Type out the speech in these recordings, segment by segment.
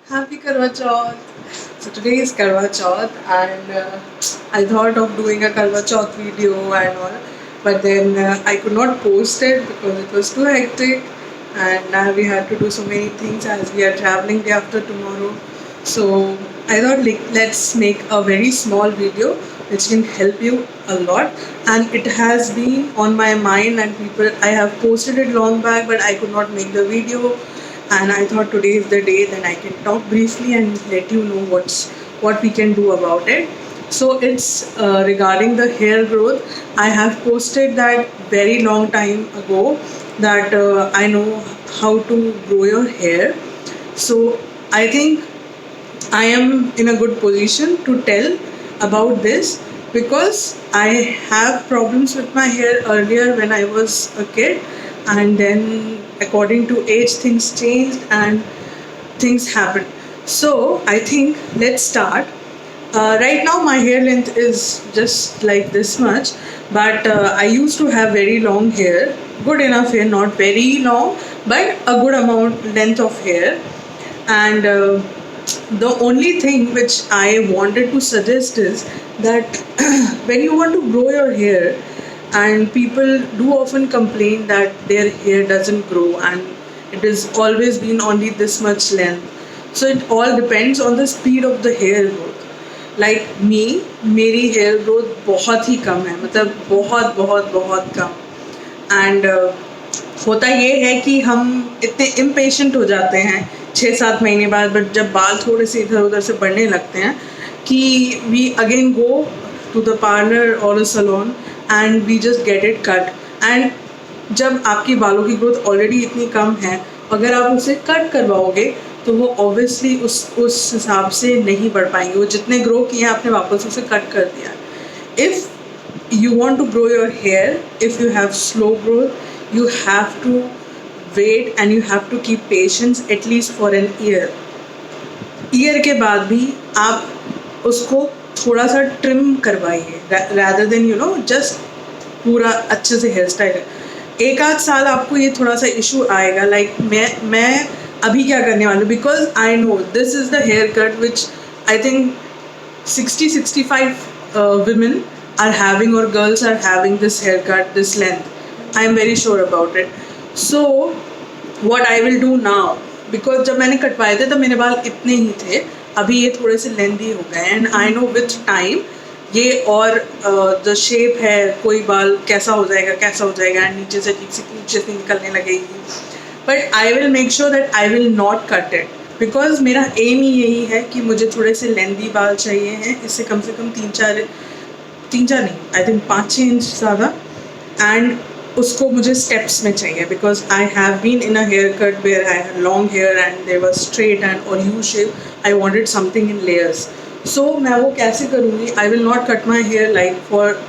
Happy Karwa Chauth. So today is Karwa Chauth and I thought of doing a Karwa Chauth video and all, but then I could not post it because it was too hectic and now we had to do so many things as we are traveling day after tomorrow. So I thought let's make a very small video which can help you a lot, and it has been on my mind and people I have posted it long back but I could not make the video, and I thought today is the day then I can talk briefly and let you know what we can do about it. So it's regarding the hair growth. I have posted that very long time ago that I know how to grow your hair. So I think I am in a good position to tell about this because I have problems with my hair earlier when I was a kid, and then according to age things changed and things happened. So I think let's start. Right now my hair length is just like this much, but I used to have very long hair, good enough hair, not very long, but a good amount length of hair. And the only thing which I wanted to suggest is that when you want to grow your hair, and people do often complain that their hair doesn't grow and it is always been only this much length. So it all depends on the speed of the hair growth. Like me, मेरी hair growth बहुत ही कम है, मतलब बहुत बहुत बहुत कम. And होता ये है कि हम इतने इम्पेशेंट हो जाते हैं 6-7 महीने बाद, बट जब बाल थोड़े से इधर उधर से बढ़ने लगते हैं कि we again go to the parlour और a salon and we just get it cut. And जब आपकी बालों की ग्रोथ ऑलरेडी इतनी कम है, अगर आप उसे कट करवाओगे तो वो ऑब्वियसली उस हिसाब से नहीं बढ़ पाएंगे. वो जितने ग्रो किए हैं आपने वापस उसे कट कर दिया. If you want to grow your hair, if you have slow growth, you have to wait and you have to keep patience at least for an year के बाद भी आप उसको थोड़ा सा ट्रिम करवाइए rather than just पूरा अच्छे से हेयर स्टाइल. एक आध साल आपको ये थोड़ा सा इशू आएगा. लाइक मैं अभी क्या करने वाली हूँ, because I know this is the haircut which I think 60-65 women are having, or girls are having this haircut, this length. I am very sure about it. So what I will do now, because जब मैंने कटवाए थे तब मेरे बाल इतने ही थे, अभी ये थोड़े से लेंदी हो गए. And I know with time ये और द शेप है, कोई बाल कैसा हो जाएगा एंड नीचे से निकलने लगेगी. But I will make sure that I will not cut it, because मेरा एम ही यही है कि मुझे थोड़े से लेंदी बाल चाहिए हैं. इससे कम से कम 3-4 नहीं, आई थिंक 5-6 इंच ज़्यादा. एंड उसको मुझे स्टेप्स में चाहिए, because I have been in a hair cut where I have long hair and there was straight and और U shape. I wanted something in layers. So मैं वो कैसे करूँगी? I will not cut my hair like for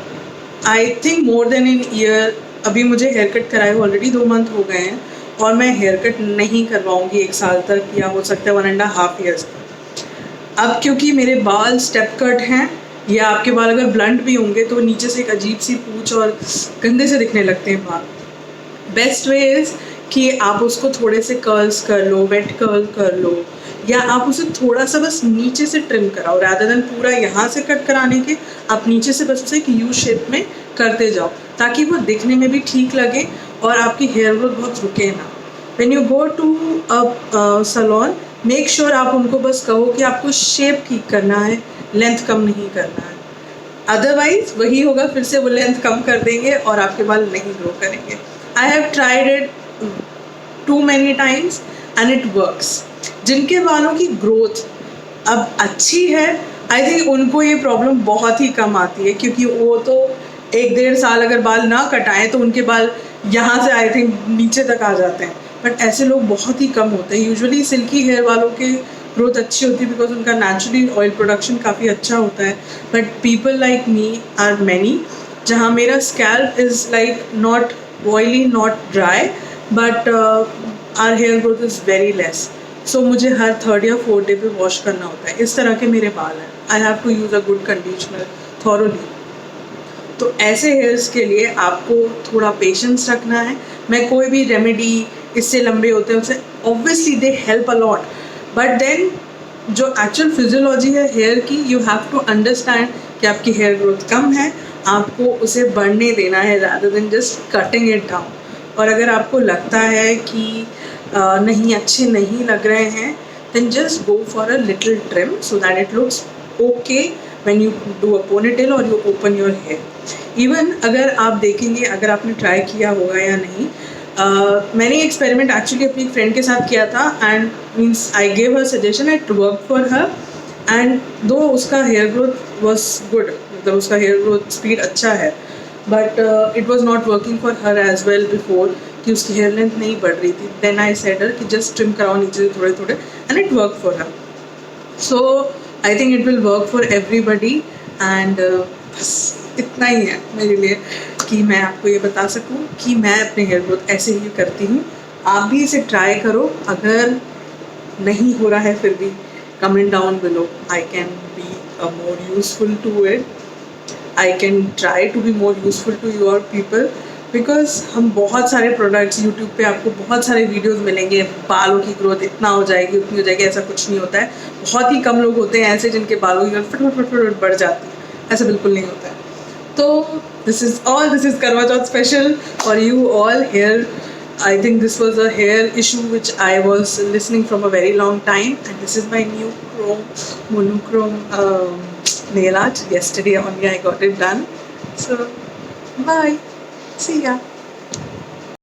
I think more than in year. अभी मुझे hair cut कराए already 2 month हो गए हैं और मैं हेयर कट नहीं करवाऊँगी 1 साल तक, या हो सकता है 1.5 years तक. अब क्योंकि मेरे बाल स्टेप कट हैं, या आपके बाल अगर ब्लंट भी होंगे तो नीचे से एक अजीब सी पूंछ और गंदे से दिखने लगते हैं बाल. बेस्ट वे इज़ कि आप उसको थोड़े से कर्ल्स कर लो, वेट कर्ल कर लो, या आप उसे थोड़ा सा बस नीचे से ट्रिम कराओ. रादर देन पूरा यहाँ से कट कराने के, आप नीचे से बस उसे एक यू शेप में करते जाओ, ताकि वो दिखने में भी ठीक लगे और आपकी हेयर ग्रोथ बहुत रुके ना. When you go to a salon, make sure आप उनको बस कहो कि आपको शेप ठीक करना है, लेंथ कम नहीं करना है. अदरवाइज वही होगा, फिर से वो लेंथ कम कर देंगे और आपके बाल नहीं ग्रो करेंगे. I have tried it too many times and it works. जिनके बालों की ग्रोथ अब अच्छी है, आई थिंक उनको ये प्रॉब्लम बहुत ही कम आती है, क्योंकि वो तो 1-1.5 साल अगर बाल ना कटाएं तो उनके बाल यहाँ से आई थिंक नीचे तक आ जाते हैं. बट ऐसे लोग बहुत ही कम होते हैं. यूजुअली सिल्की हेयर वालों की ग्रोथ अच्छी होती है बिकॉज उनका नेचुरली ऑयल प्रोडक्शन काफ़ी अच्छा होता है. But people like me are many, जहाँ मेरा scalp is like not oily not dry, but are hair growth is very less. So मुझे हर 3rd या 4th डे पे वॉश करना होता है. इस तरह के मेरे बाल हैं. I have to use a good conditioner thoroughly. तो ऐसे हेयर्स के लिए आपको थोड़ा पेशेंस रखना है. मैं कोई भी रेमेडी इससे लंबे होते हैं उससे obviously they help a lot, but then जो एक्चुअल फिजियोलॉजी है हेयर की, यू हैव टू अंडरस्टैंड कि आपकी हेयर ग्रोथ कम है, आपको उसे बढ़ने देना है rather than just cutting it down. और अगर आपको लगता है कि नहीं अच्छे नहीं लग रहे हैं, then just go for a little trim so that it looks okay when you do a ponytail और you open your hair. Even अगर आप देखेंगे, अगर आपने ट्राई किया होगा या नहीं, मैंने एक्सपेरिमेंट एक्चुअली अपनी फ्रेंड के साथ किया था and means I gave her suggestion, it work for her and दो उसका हेयर ग्रोथ वॉज गुड, मतलब उसका हेयर ग्रोथ स्पीड अच्छा है, but it was not working for her as well before कि उसकी हेयर लेंथ नहीं बढ़ रही थी। देन आई सेड हर कि जस्ट ट्रिम कराओ नीचे से थोड़े थोड़े and it work for her. So I think it will work for everybody and बस इतना ही है मेरे लिए कि मैं आपको ये बता सकूं कि मैं अपने हेयर ग्रोथ ऐसे ही करती हूँ। आप भी इसे ट्राई करो, अगर नहीं हो रहा है फिर भी comment down below, I can be more useful to it, I can try to be more useful to your people, because हम बहुत सारे प्रोडक्ट्स यूट्यूब पे आपको बहुत सारे वीडियोस मिलेंगे, बालों की ग्रोथ इतना हो जाएगी उतनी हो जाएगी, ऐसा कुछ नहीं होता है। बहुत ही कम लोग होते हैं ऐसे जिनके बालों की ग्रोथ फट फट फट बढ़ जाती है, ऐसा बिल्कुल नहीं होता है। तो this is all, this is Karva Chauth special for you all hair. I think this was a hair issue which I was listening from a very long time, and this is my new monochrome nail art. Yesterday only I got it done. So bye, see ya.